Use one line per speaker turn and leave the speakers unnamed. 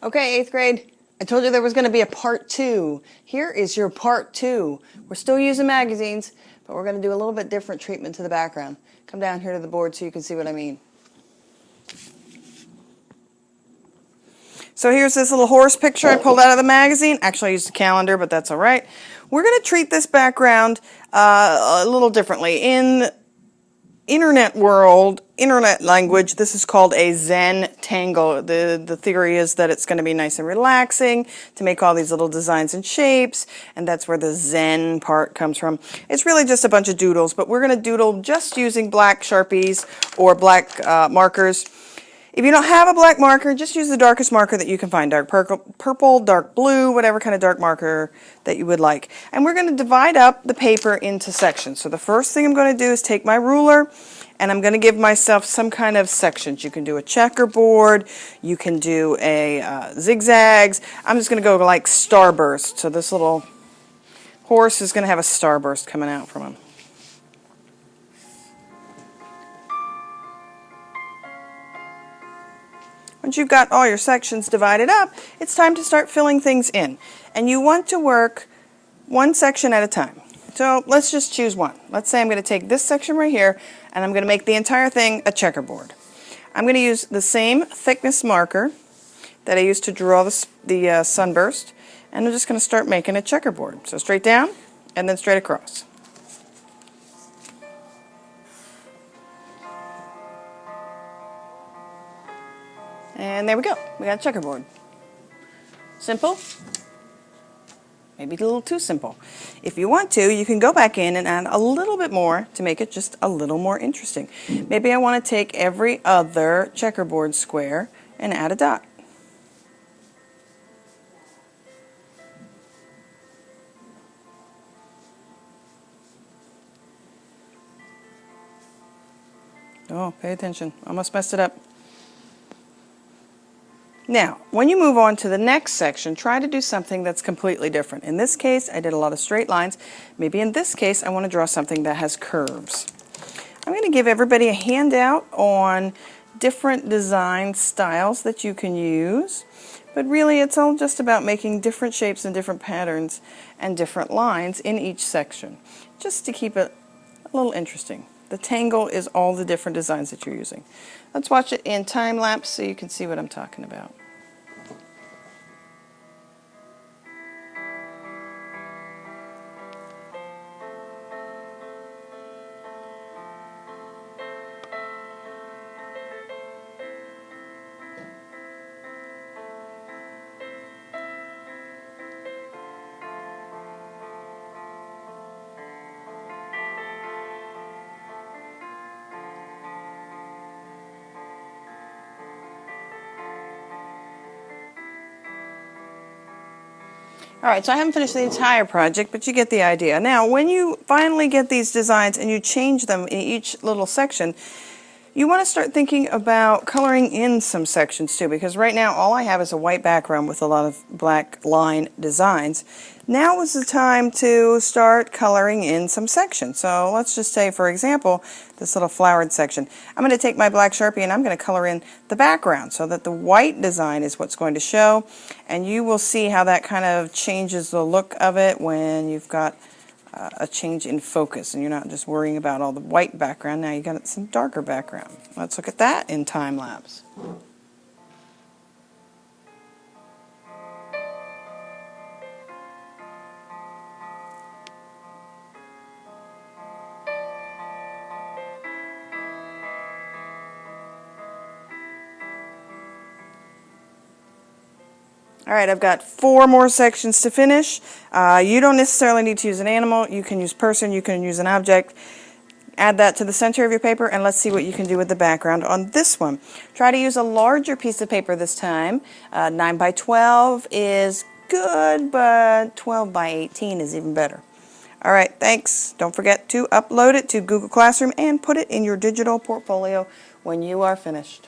Okay, 8th grade, I told you there was going to be a part 2. Here is your part 2. We're still using magazines, but we're going to do a little bit different treatment to the background. Come down here to the board so you can see what I mean. So here's this little horse picture I pulled out of the magazine. Actually, I used a calendar, but that's all right. We're going to treat this background a little differently. In internet world, internet language, this is called a Zentangle. The theory is that it's going to be nice and relaxing to make all these little designs and shapes, and that's where the Zen part comes from. It's really just a bunch of doodles, but we're going to doodle just using black Sharpies or black markers. If you don't have a black marker, just use the darkest marker that you can find, dark purple, dark blue, whatever kind of dark marker that you would like. And we're going to divide up the paper into sections. So the first thing I'm going to do is take my ruler and I'm going to give myself some kind of sections. You can do a checkerboard, you can do a zigzags. I'm just going to go like starburst. So this little horse is going to have a starburst coming out from him. Once you've got all your sections divided up, it's time to start filling things in. And you want to work one section at a time. So let's just choose one. Let's say I'm going to take this section right here and I'm going to make the entire thing a checkerboard. I'm going to use the same thickness marker that I used to draw the sunburst, and I'm just going to start making a checkerboard. So straight down and then straight across. And there we go. We got a checkerboard. Simple. Maybe a little too simple. If you want to, you can go back in and add a little bit more to make it just a little more interesting. Maybe I want to take every other checkerboard square and add a dot. Oh, pay attention. Almost messed it up. Now, when you move on to the next section, try to do something that's completely different. In this case, I did a lot of straight lines. Maybe in this case, I want to draw something that has curves. I'm going to give everybody a handout on different design styles that you can use. But really, it's all just about making different shapes and different patterns and different lines in each section, just to keep it a little interesting. The tangle is all the different designs that you're using. Let's watch it in time lapse so you can see what I'm talking about. All right, so I haven't finished the entire project, but you get the idea. Now, when you finally get these designs and you change them in each little section, you want to start thinking about coloring in some sections too, because right now all I have is a white background with a lot of black line designs. Now is the time to start coloring in some sections. So let's just say, for example, this little flowered section. I'm going to take my black Sharpie and I'm going to color in the background so that the white design is what's going to show, and you will see how that kind of changes the look of it when you've got a change in focus and you're not just worrying about all the white background. Now you got some darker background. Let's look at that in time lapse. All right, I've got 4 more sections to finish. You don't necessarily need to use an animal. You can use person, you can use an object. Add that to the center of your paper, and let's see what you can do with the background on this one. Try to use a larger piece of paper this time. 9 by 12 is good, but 12 by 18 is even better. All right, thanks. Don't forget to upload it to Google Classroom and put it in your digital portfolio when you are finished.